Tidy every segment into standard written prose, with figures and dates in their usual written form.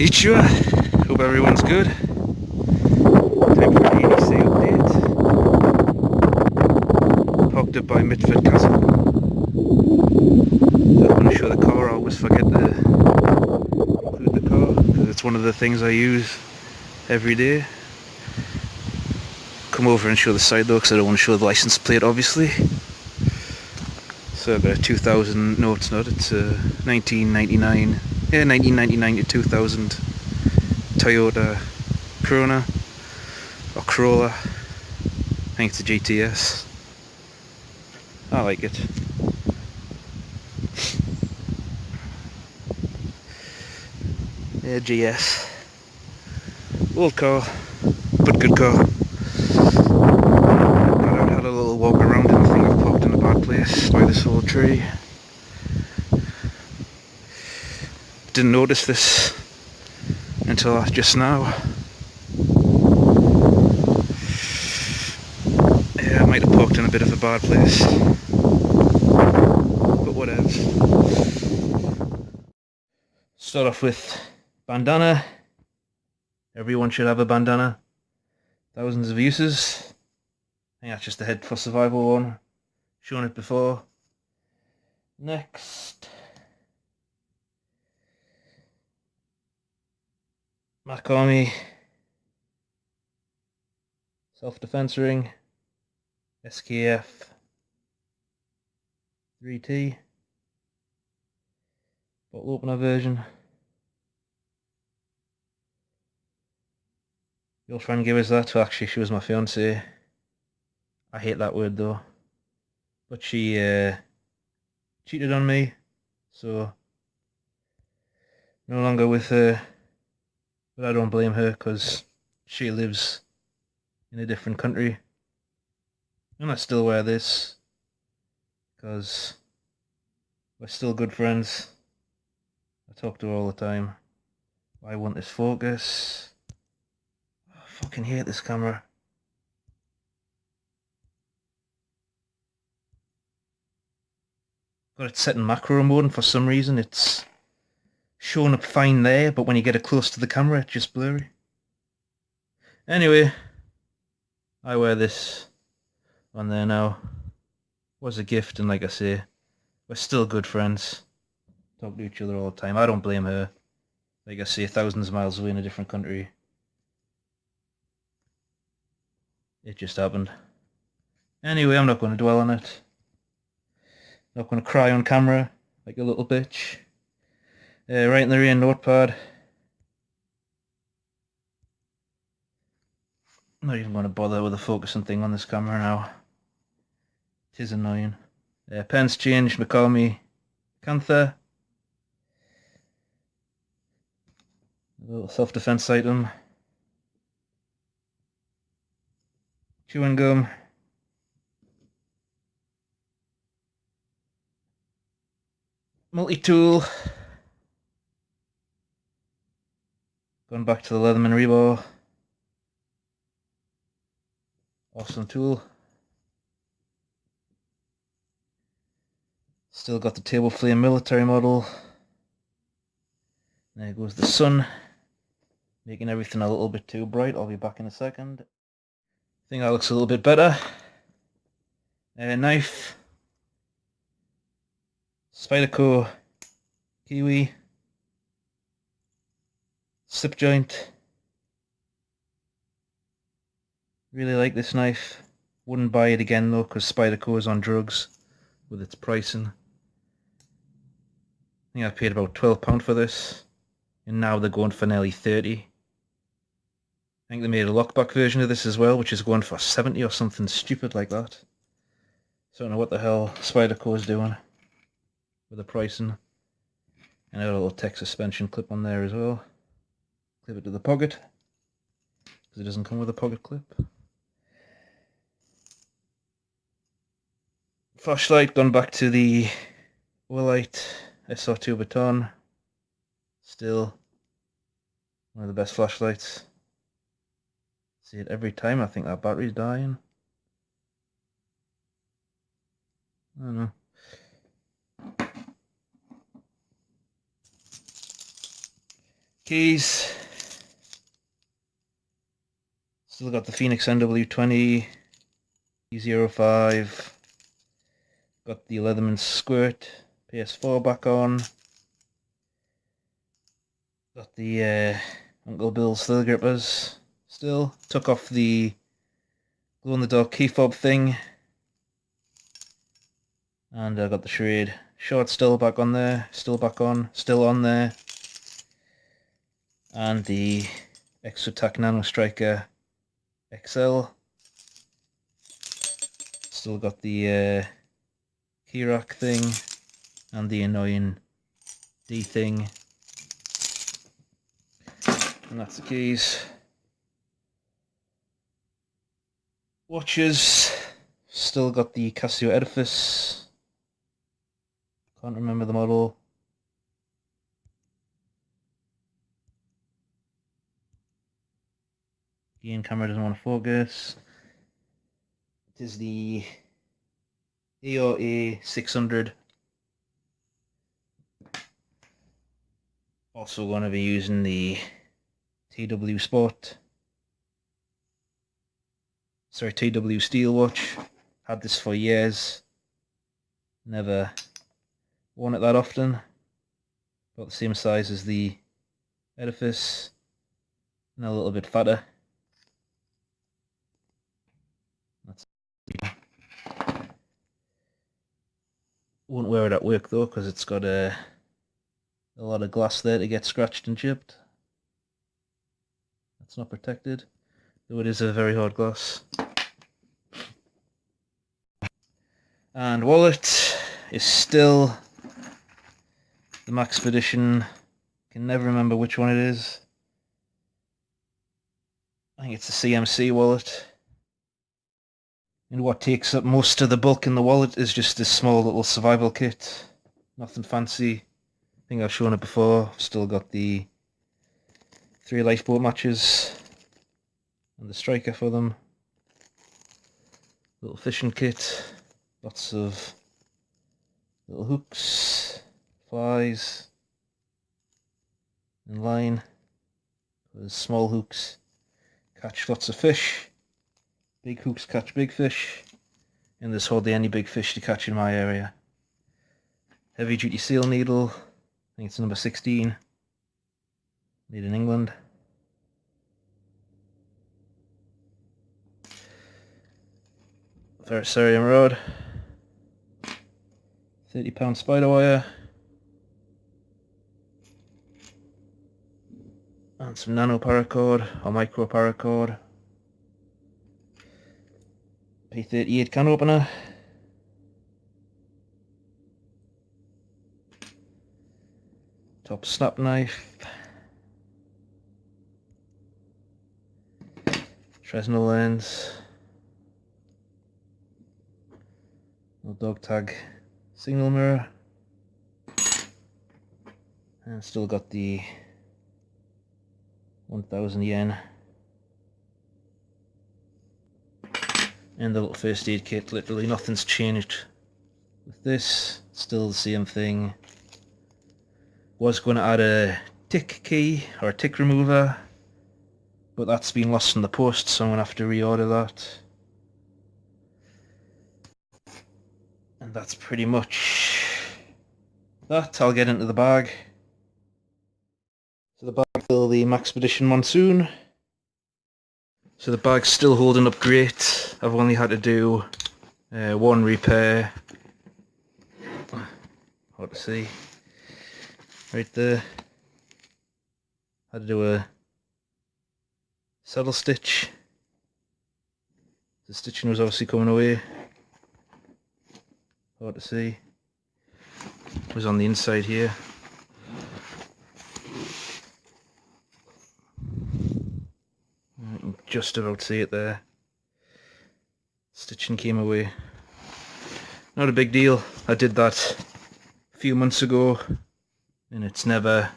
Konnichiwa, hope everyone's good. Time for an EDC update. Parked up by Mitford Castle. Don't want to show the car, I always forget to include the car, because it's one of the things I use every day. Come over and show the side though, because I don't want to show the license plate obviously. So I've got a 2000, no it's not, it's a 1999, yeah 1999 to 2000 Toyota Corona, or Corolla, I think it's a GTS. I like it. Yeah, GS. Old car, but good car. I had a little walk around and I think I've parked in a bad place by this old tree. Didn't notice this until just now. Yeah, I might have parked in a bit of a bad place, but whatever. Start off with bandana. Everyone should have a bandana. Thousands of uses. I think that's just the head for survival one. Shown it before. Next, Army self-defense ring, SKF 3T, bottle opener version. Your friend gave us that. Well, actually, she was my fiance. I hate that word though, but she cheated on me, so no longer with her. But I don't blame her, because she lives in a different country, and I still wear this because we're still good friends. I talk to her all the time. I want this focus. I fucking hate this camera. Got it set in macro mode, and for some reason it's showing up fine there, but when you get it close to the camera it's just blurry. Anyway, I wear this on there now. Was a gift, and like I say, we're still good friends. Talk to each other all the time. I don't blame her. Like I say, thousands of miles away in a different country. It just happened. Anyway, I'm not going to dwell on it. Not going to cry on camera like a little bitch. Right in the rear notepad. I'm not even going to bother with the focusing thing on this camera now. It is annoying. Pens changed, McCormy, Cantha. A little self-defense item. Chewing gum. Multi-tool. Going back to the Leatherman rebar. Awesome tool. Still got the table flame military model. There goes the sun, making everything a little bit too bright. I'll be back in a second. I think that looks a little bit better. Knife. Spyderco Kiwi. Slip joint. Really like this knife. Wouldn't buy it again though, because Spyderco is on drugs with its pricing. I think I paid about £12 for this, and now they're going for nearly 30. I think they made a lockback version of this as well, which is going for 70 or something stupid like that. So I don't know what the hell Spyderco is doing with the pricing. And I got a little tech suspension clip on there as well. Clip it to the pocket, because it doesn't come with a pocket clip. Flashlight, gone back to the Willite SR2 Baton. Still one of the best flashlights. See it every time. I think that battery's dying. I don't know. Keys. Still got the Phoenix NW20, E05. Got the Leatherman Squirt PS4 back on. Got the Uncle Bill's Thrill Grippers still. Took off the glow-in-the-dark key fob thing. And I got the Charade short still back on there. Still back on. Still on there. And the Extra Tac Nano Striker XL. Still got the key rack thing. And the annoying D thing. And that's the keys. Watches. Still got the Casio Edifice. Can't remember the model. Gain camera doesn't want to focus. It is the ARA 600. Also going to be using the TW Sport. Sorry, TW Steel watch. Had this for years. Never worn it that often. About the same size as the Edifice. And a little bit fatter. That's won't wear it at work though, because it's got a lot of glass there to get scratched and chipped. That's not protected, though it is a very hard glass. And wallet is still the Maxpedition. Can never remember which one it is. I think it's the CMC wallet. And what takes up most of the bulk in the wallet is just this small little survival kit. Nothing fancy. I think I've shown it before. Still got the 3 lifeboat matches and the striker for them. Little fishing kit. Lots of little hooks, flies, and line. There's small hooks catch lots of fish. Big hooks catch big fish. And there's hardly any big fish to catch in my area. Heavy duty seal needle. I think it's number 16. Made in England. Ferrocerium rod. £30 spider wire. And some nano paracord or micro paracord. P38 can opener. Top snap knife. Fresnel lens. No dog tag signal mirror. And still got the 1000 yen. And the little first aid kit. Literally nothing's changed with this. Still the same thing. Was going to add a tick key or a tick remover, but that's been lost in the post, so I'm going to have to reorder that. And that's pretty much that. I'll get into the bag. So the bag filled the Maxpedition Monsoon. So the bag's still holding up great. I've only had to do one repair. Hard to see. Right there. Had to do a saddle stitch. The stitching was obviously coming away. Hard to see. It was on the inside here. You can just about see it there. Stitching came away. Not a big deal. I did that a few months ago and it's never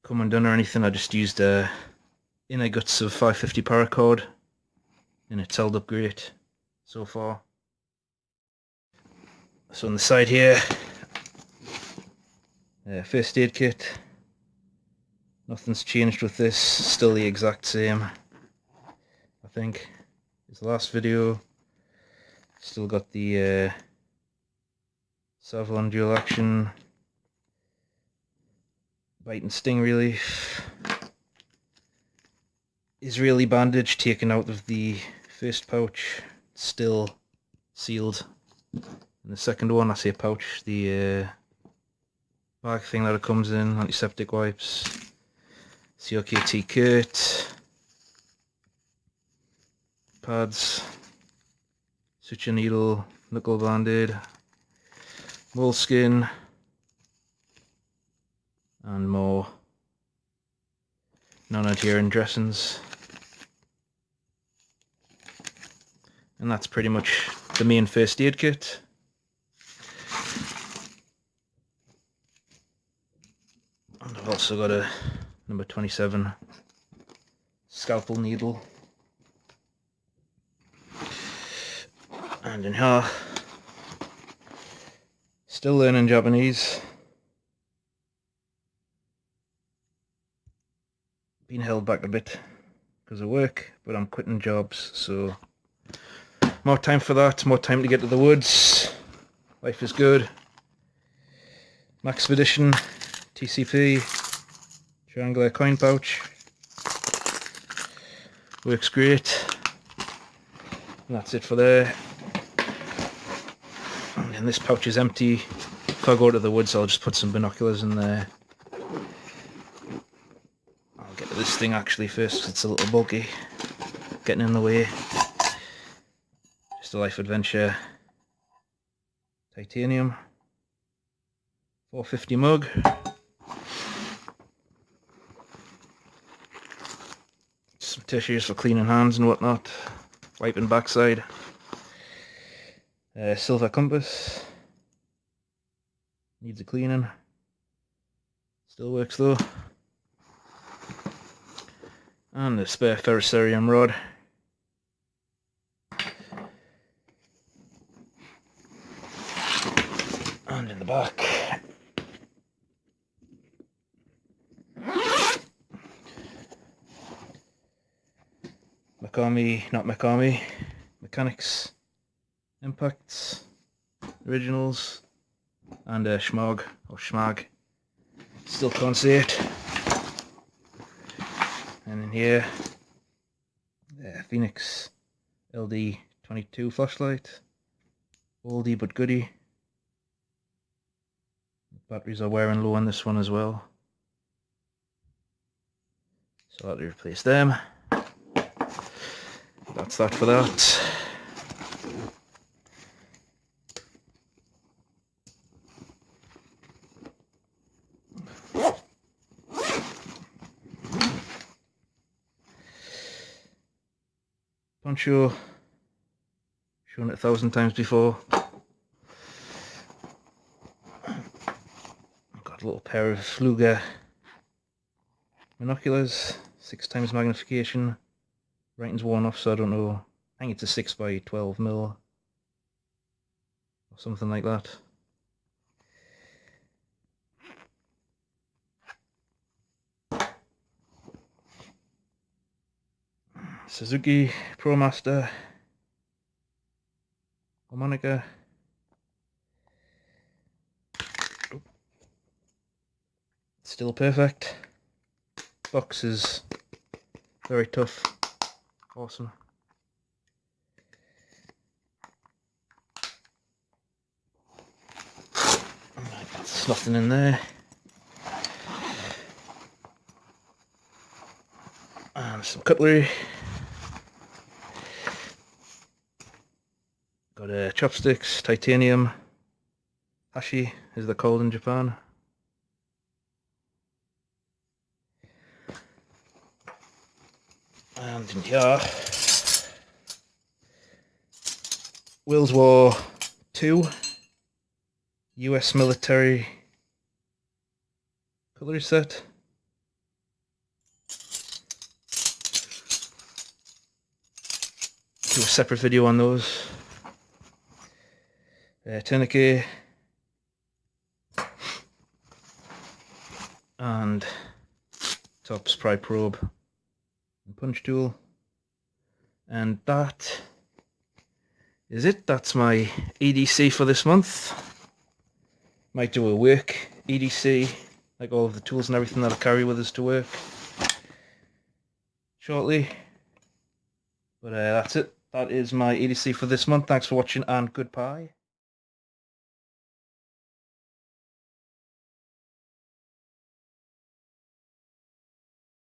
come undone or anything. I just used inner guts of 550 paracord and it's held up great so far. So on the side here, first aid kit, Nothing's changed with this, still the exact same, I think, as the last video. Still got the Savlon dual action bite and sting relief. Israeli bandage taken out of the first pouch, still sealed. And the second one, I say pouch, the bag thing that it comes in, antiseptic wipes, COKT kit, pads, suture needle, knuckle band-aid, moleskin, and more non-adherent dressings. And that's pretty much the main first aid kit. And I've also got a number 27 scalpel needle. And in here, still learning Japanese. Been held back a bit because of work, but I'm quitting jobs, so more time for that, more time to get to the woods. Life is good. Maxpedition TCP triangular coin pouch. Works great. And that's it for there. And then this pouch is empty. If I go to the woods, I'll just put some binoculars in there. I'll get to this thing actually first, it's a little bulky, getting in the way. Just a life adventure. Titanium. 450 mug. Some tissues for cleaning hands and whatnot. Wiping backside. Silver compass. Needs a cleaning. Still works though. And a spare ferrocerium rod. And in the back, Mechanics Impacts Originals, and a Schmog or Schmag, still can't say it. And in here, the Phoenix LD22 flashlight, oldie but goodie. Batteries are wearing low on this one as well, so I'll replace them. That's that for that. Poncho, shown it 1,000 times before. Got a little pair of Fluger binoculars, 6 times magnification. Writing's worn off, so I don't know. I think it's a 6 by 12 mil or something like that. Suzuki ProMaster harmonica. Still perfect. Box is very tough. Awesome. There's nothing in there. And some cutlery. Got chopsticks, titanium. Hashi, as they're called in Japan. And in here, World War II US military cutlery set. Do a separate video on those. Tourniquet and top spray probe and punch tool. And that is it. That's my EDC for this month. Might do a work EDC, like all of the tools and everything that I carry with us to work shortly. But that's it. That is my EDC for this month. Thanks for watching and goodbye.